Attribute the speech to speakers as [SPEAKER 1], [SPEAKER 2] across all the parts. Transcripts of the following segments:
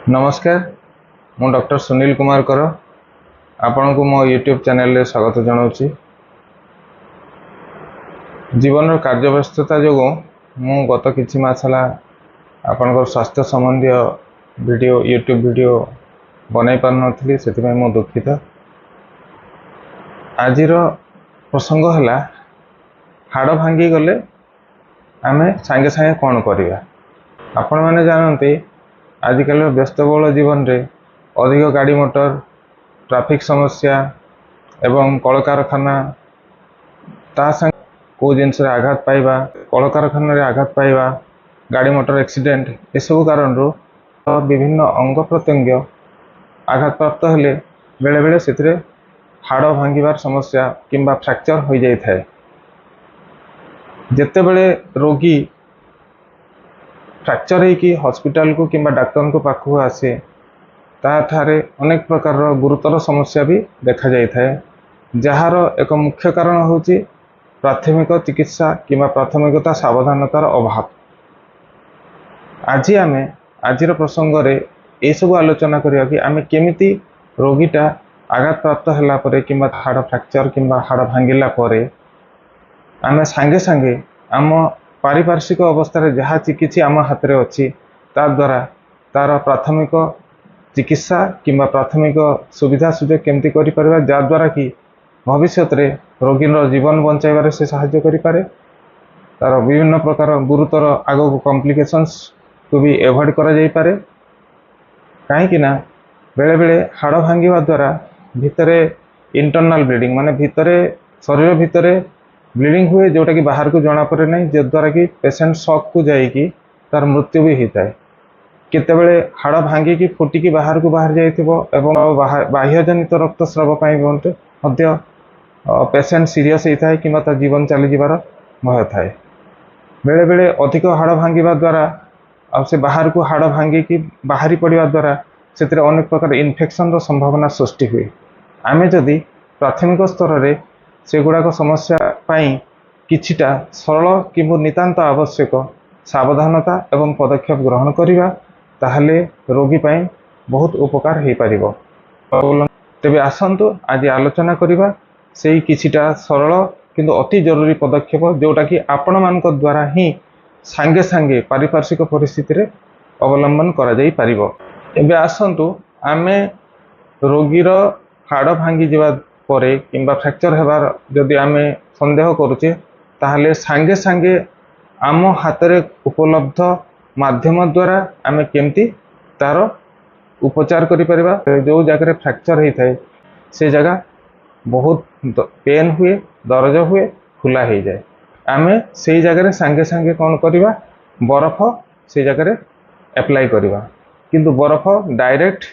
[SPEAKER 1] नमस्कार मु डॉक्टर सुनील कुमार कर आपण को मो यूट्यूब चैनल रे स्वागत जनाऊँगी। जीवन कार्यव्यस्तता जो मु गत किछि मास हला आपण स्वास्थ्य संबंधी वीडियो यूट्यूब वीडियो बनाई पार नथली से मु दुखित। आज प्रसंग है हाड़ भांगी गले आमे सांगे सांगे कौन करवा। आपण मैंने जानते आजिकल व्यस्तबहुल जीवन रे अधिक गाड़ी मोटर ट्रैफिक समस्या एवं कलकारखाना ता संग को जिनस आघात पाइबा कलकारखाना रे आघात पाइबा गाड़ी मोटर एक्सीडेंट ए सब कारण विभिन्न अंग प्रत्यंग आघात प्राप्त हेले बेले बेले से हाड़ भांगिबार समस्या किंबा फ्रैक्चर हो जाई थाए। जेते बेले रोगी फ्रैक्चर होगी हॉस्पिटल को किंबा डाक्टर को पाखु आसे ताठारे अनेक प्रकार गुरुतर समस्या भी देखा जाई थाए। जार एक मुख्य कारण होची प्राथमिक चिकित्सा किंबा प्राथमिकता सावधानतार अभाव। आज आमे आजिर प्रसंग रे ए सब आलोचना करिया कि आमे केमिति रोगीटा आघात प्राप्त होला परे किंबा हाड़ फ्रैक्चर किंबा हाड़ भांगिला परे आमे सांगे सांगे आम पारिपार्श्विक अवस्था जहाँ किसी आम हाथ में अच्छी द्वारा तार प्राथमिक चिकित्सा किंबा प्राथमिक सुविधा सुजोग केमती करें जद्वारा कि भविष्य में रोगीर जीवन बचाइबार से साहाय्य करें। तार विभिन्न प्रकार गुरुतर आग कॉम्प्लिकेशंस को भी एवॉइड करा जाई पारे। कहीं बेले बेले हाड़ भांगिबा द्वारा भितरे इंटरनल ब्लीडिंग माने भितरे शरीर भितरे ब्लीडिंग हुए जोटा कि बाहर को जना पड़े नहीं जद्वारा कि पेशेंट शॉक को जाइकी तार मृत्यु भी होता है। केतेबेले हाड़ भांगिकी फुटिकी बाहर को बाहर जाइथिबो एवं बाह्यजनित रक्तस्राव मध्य पेशेंट सीरियस होता है कि जीवन चली जाबार भय थाए। बेले बेले अधिक हाड़ भांगिबा द्वारा आ से बाहर को हाड़ भांगिकी बाहरी पड़िबा द्वारा से अनेक प्रकार इन्फेक्शन रो संभावना सृष्टि हुए। आमे जदि प्राथमिक स्तर रे से गुड़ाक समस्या पाई किछिटा सरल किंबा नितांत आवश्यक सावधानता एवं पदक्षेप ग्रहण करिबा ताहले रोगी पाई बहुत उपकार हो पारिबो। तेबे आसंतु आज आलोचना करिबा सेही किछिटा सरल किंतु अति जरूरी पदक्षेप जोटा कि आपण मानक द्वारा ही सांगे सांगे पारिपार्श्विक परिस्थिति रे अवलंबन करा जाई पारिबो। एबे आसंतु आमे रोगीर हाड़ भांगी जिबा परे किंबा फ्रैक्चर हेबार जदि आमे संदेह करुचे ताहले सांगे सांगे आम हाथ में उपलब्ध माध्यम द्वारा आमे केमती तार उपचार करि परिबा। जो जगह फ्रैक्चर होता है से जगह बहुत पेन हुए दर्द हुए फुला हो जाए आमे से जगह सांगे सांगे कौन करवा बरफ से जगह एप्लाई करवा किंतु बरफ डायरेक्ट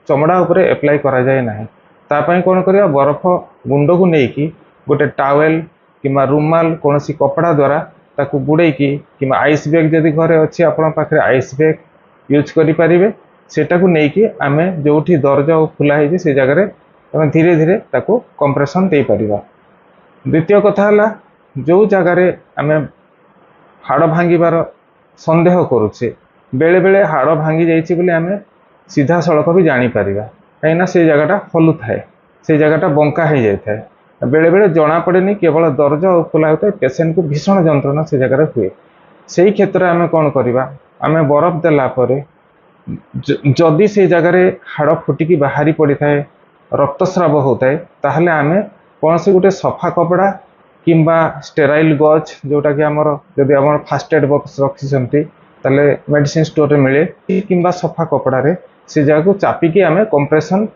[SPEAKER 1] चमड़ा उपरे एप्लाई करा जाए नहीं। तापाई कौन करवा बरफ गुंड को लेकिन गोटे टावेल किंबा रुमाल कौन सी कपड़ा द्वारा ताकू गुड़ेकी कि आइस बैग जदि घरे अच्छी आपण पाखे आइस बैग यूज करें सेटा को लेकिन आमे जोठी दर्ज और फुला है से जगह धीरे धीरे ताकू कंप्रेशन दे पारिबा। द्वितीय कथा है जो जगार आमे हाड़ भांगिबार संदेह करुचे बेले बेले हाड़ भांगी जाइए बोले आमे सीधा सड़क भी जानीपर कहीं से जगहटा हलु थाए से जगहटा बंका हो जाए बेले बेले जना पड़े केवल दर्ज और फुला होता है पेशेंट को भीषण जंत्रणा से जगह हुए। से ही क्षेत्र में कौन करवा आमे बरफ देला परे जदि से जगह हाड़ फुटिकी बाहरी पड़ी थाए रक्तस्राव होता है ताहले आमे कौन से गोटे सफा कपड़ा किंबा स्टेराइल गज जोटा कि आमर जदि आम फास्ट एड बॉक्स रखी ताले मेडिसिन स्टोर मिले किंबा सफा कपड़ा रे से जगह को चापिकी आमे कंप्रेशन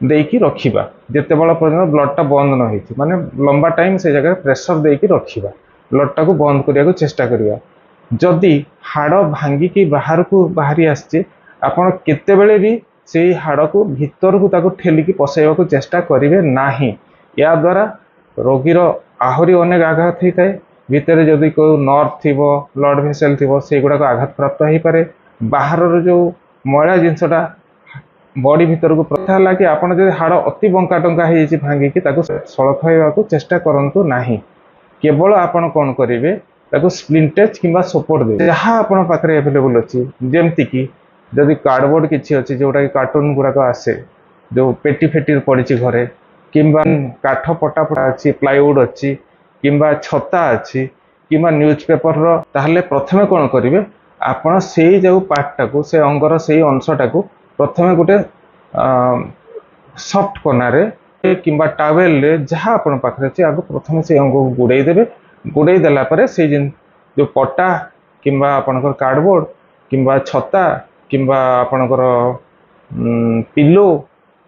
[SPEAKER 1] देकी रखिबा जेते बड़ा पर्यंत ब्लडटा बंद न होई माने लंबा टाइम से जगह प्रेशर देकी रखिबा ब्लडटा को बंद करिया को चेष्टा करिया। जदि हाड़ भांगी की बाहर को बाहरी आछे आपण केते बेले भी से हाड़ को भीतर को ताको ठेलिकी पसाइबा को चेष्टा करिवे नाही। या द्वारा रोगीर आहुरी अनेक आघात होता है भितर जदि कोई नर्व थिबो ब्लड भेसेल थिबो से गुडा को आघात प्राप्त हो पारे। बाहर जो मैला जिनसटा बॉडी भीतर को प्रथा है कि आपड़ जब हाड़ अति बंका टंका हो भांगिकी सड़खाइबा को चेष्टा करंतु नाही। केवल आपण कौन करेंगे स्प्लिंटेज किंबा सपोर्ट दे जहाँ आपण पाखे एभेलेबल अच्छी जमती कि जदि कार्डबोर्ड किसी अच्छी जोटा कि कार्टून गुड़ाक आसे जो पेटी फेटी पड़ी घरे किंबा काठ पटापटा अच्छी प्लाईवुड अच्छी किंबा छता अच्छी किंबा न्यूज पेपर ताहले प्रथमे कौन करेंगे आपण से जो पार्टा को से अंगर से अंशटा को प्रथमे गोटे सफ्ट कनारे किंबा टावेल रे जहाँ आपण पाखे अच्छे आगे प्रथम से अंग को गुड़े देवे गुड़े देला से जो पटा किंबा आपणकर कार्डबोर्ड किंबा छता किंबा आपणकर पिलो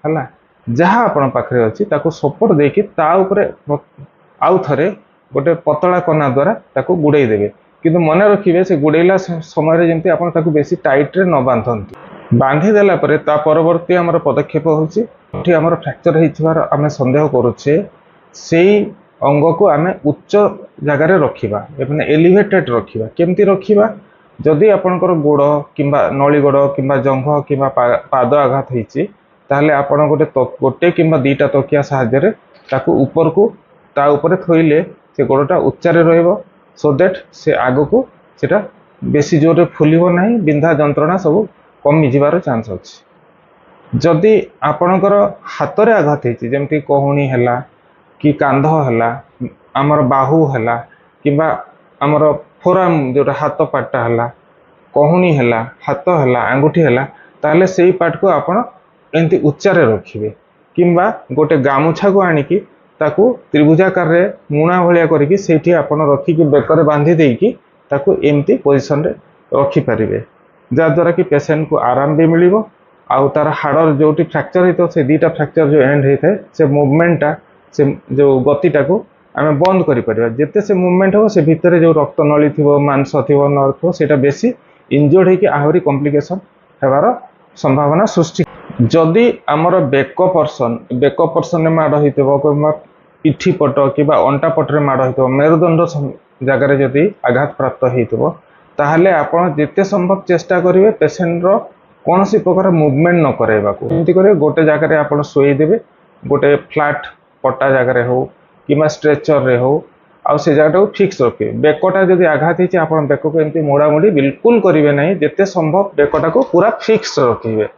[SPEAKER 1] है जहाँ आपण पाखे अच्छी ताको सपोर्ट देकी ता उपरे आउ थरे गोटे पतला कना द्वारा ताको गुड़े देवे किंतु मन रखिए से गुड़ेला समय जमी आप बेसी टाइट रे न बांधती बांधी देला परे ता परवर्ती आमर पदक्षेप होची आमर फ्रैक्चर होइथिबार आमे संदेह करूचे से अंग को आमे उच्च जगार रखिबा माने एलिवेटेड रखिबा केमती रखिबा जदि आपणकर गोड़ किंबा नली गोड़ किंबा जंघ किंबा पाद आघात होइची ताहले आपण गोटे किंबा दीटा तकिया सहायरे ताकू ऊपर को ता ऊपर थोइले से गोड़टा उच्चारे रहइबो सो दैट से आगो को सेटा बेसी जोरे फुलिबो नाही बिंधा जंत्रणा सब कमी जिबार चांस अछि जदि आपणकर हाथ रे आघात होइची जेमति कोहुणी हैला कि कांध हैला आमर बाहु हैला किंबा आमर फोराम जोटा हाथ पार्टा हैला कोहुणी हैला हाथ हैला अंगूठी हैला ताले सेही पार्ट को आपण एंती उच्चारे रखिबे किंबा गोटे गामुछा को आनिकी ताकू त्रिभुजाकार रे मुणा भलिया करिकी सेठी आपण रखिकी बेकर बांधी देकी ताकू एमती पोजीशन रे रखि परिबे जद्वारा कि पेशेंट को आराम भी मिलिबो आउ तार हाड़ जो फ्रैक्चर होता से दीटा फ्रैक्चर जो एंड होता है से मुवमेंटा से जो गतिटा को आम बंद कर जिते से मुवमेंट हो से भितर जो रक्त नली थी मांस थी नर्व थो से बेसी इंजर्ड होगी आहरी कॉम्प्लिकेशन हेबार संभावना सृष्टि जदि आमर बेक पर्सन में माड़ हो पिठी पट कि अंटा पटरे माड़ हो मेरुदंड जगार जदि आघात प्राप्त हो ताहले आपण जिते संभव चेष्टा करेंगे पेशेंट रो कौन सी प्रकार मुवमेंट न कराइबा को एमती करे गोटे जगार आपण सोई देबे गोटे फ्लैट पट्टा जगार हो कि स्ट्रेचर रे हो आउ से जगह को फिक्स रखे बेकटा जदि आघात होती आप बेक को एमती मोड़ामुड़ी बिल्कुल करेंगे ना जिते संभव बेकटा को पूरा फिक्स रखिए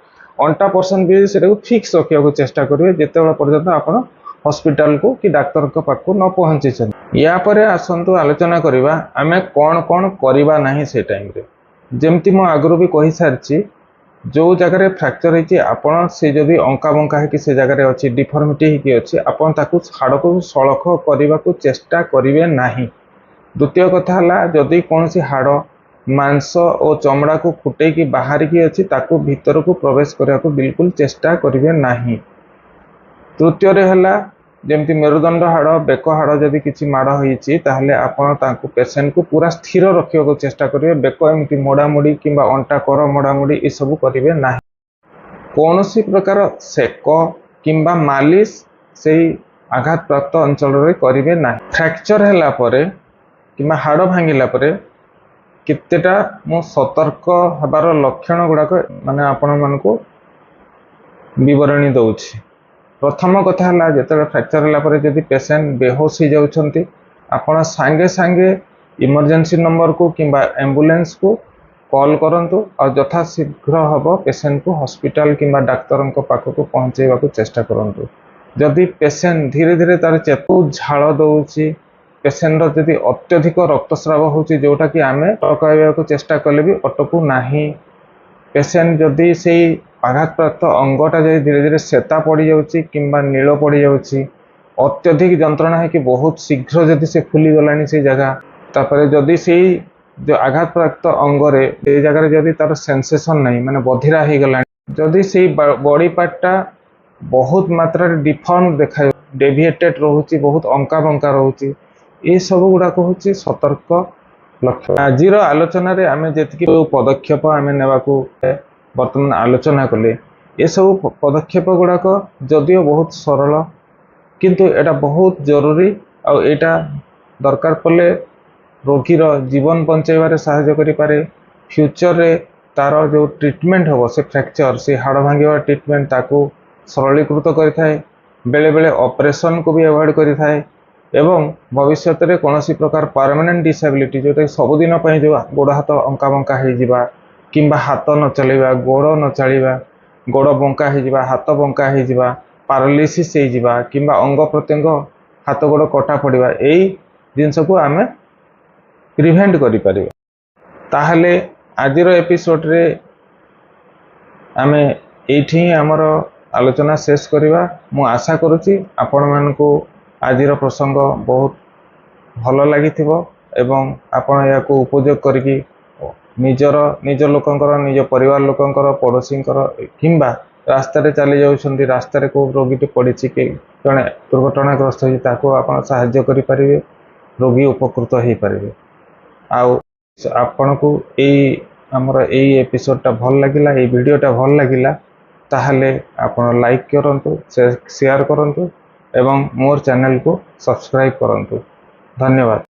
[SPEAKER 1] अंटा पर्सन भी से फिक्स रखा चेष्टा करेंगे जिते पर्यंत आप हॉस्पिटल को कि डाक्तर पाख न पहुँची या परे आसतु आलोचना करवा आम कौन कौन करवा ना से टाइम रे जमती मु आगु भी कही सारी जो जगह फ्रैक्चर होती आपड़ से जदि अंका बंका है से जगह अच्छी डिफॉर्मिटी होती अच्छी आपड़ हाड़ को सड़ख करने को चेष्टा करेंगे ना द्वितीय कथा है जदि कौन सी हाड़ मांस और चमड़ा को फुटे की बाहर की अच्छी ताकू भीतर को प्रवेश करने को बिल्कुल चेष्टा करेंगे ना तृतीय है जमती मेरुदंड हाड़ बेक हाड़ जदि किसी माड़ होती पेशेंट को पूरा स्थिर रखा को चेष्टा करेंगे बेक एमती मोड़ामुड़ी कि अंटा कर मोड़ामुड़ी ये सब करेंगे ना कौन सी प्रकार सेक किंबा मालिश से आघात प्राप्त अंचल रे करेंगे ना फ्रैक्चर है कि हाड़ भांगिला केतेटा मो सतर्क हबार लक्षण गुड़ाक माने आपण मानकु विवरणी दउछि प्रथम कथा है जो फ्रैक्चर है जदि पेशेंट बेहोश हो जाउछंती आपण सांगे सांगे इमरजेंसी नंबर को किंबा एम्बुलेंस को कॉल करंतु और यथा शीघ्र हम पेशेंट को हॉस्पिटल किंबा डाक्तर पाखक पहुँचेवा को चेष्टा करंतु जदि पेशेंट धीरे धीरे तार चेतु झाड़ दौची पेशेंट जदि अत्यधिक रक्तस्राव होची जोटा कि आमे अटकाइबा को चेष्टा कले भी अटकू नाही पेशेंट जदि से आघात प्राप्त अंगटा जदि धीरे धीरे सेता पड़ जाउची किंबा नील पड़ जाउची अत्यधिक जंत्रणा है कि बहुत शीघ्र जदि से फुली गलानी से जगह तापर जदि से जो आघात प्राप्त अंगरे से जगह जदि तार सेंसेशन नहीं माने बधिरा हो गलानी जदि से बॉडी पार्टा बहुत मात्रा डिफॉर्म देखा डेविएटेड रोची बहुत अंका बंका रोची ये सब गुड़ाक हूँ सतर्क लक्ष्य आज आलोचन आम जी पदक्षेप आम नेबा बर्तमान आलोचना कले ये सब पदक्षेप गुड़ाक जदियो बहुत सरल किंतु एटा बहुत जरूरी और एटा दरकार पड़े रोगीर जीवन बचाइबार साहाय्य करि पारे फ्यूचर रे तार जो ट्रीटमेंट हम से फ्रैक्चर से हाड़ भांगा ट्रीटमेंट ताकू सरलीकृत करें बेले बेले ऑपरेशन को भी अवॉइड करें एवं भविष्य में कौन प्रकार परमानेंट डिसेबिलिटी जोटा सबुदिन जो गोड़ हाथ अंका बंका हो किंबा हाथ न चलैबा गोड़ न चलैबा गोड़ बंका हो हाथ बंका हो पारालिसिस हो किंबा अंग प्रत्यंग हाथ गोड़ कटा पड़ा यही जिनस को आम प्रिभेंट करें। ताहले आजिर एपिसोड रे आम ये आमर आलोचना शेष करवा। मु आशा करुच्ची आपण मानकु आजिर प्रसंग बहुत भल लगी एवं आपण या उपयोग करिकी निज लोकंकर निज परिवार लोकंकर पड़ोसींकर किंबा रास्तार चली जाऊँ रास्तार को रोगी पड़ी कि जड़े दुर्घटनाग्रस्त हो साहाय्य करें रोगी उपकृत हो पारे। आपण को आमर यही एपिसोडटा भल लगिला ये वीडियोटा भल लगिला ताहले आपण लाइक करंतु शेयर करंतु एवं मोर चैनल को सब्सक्राइब करंतु। धन्यवाद।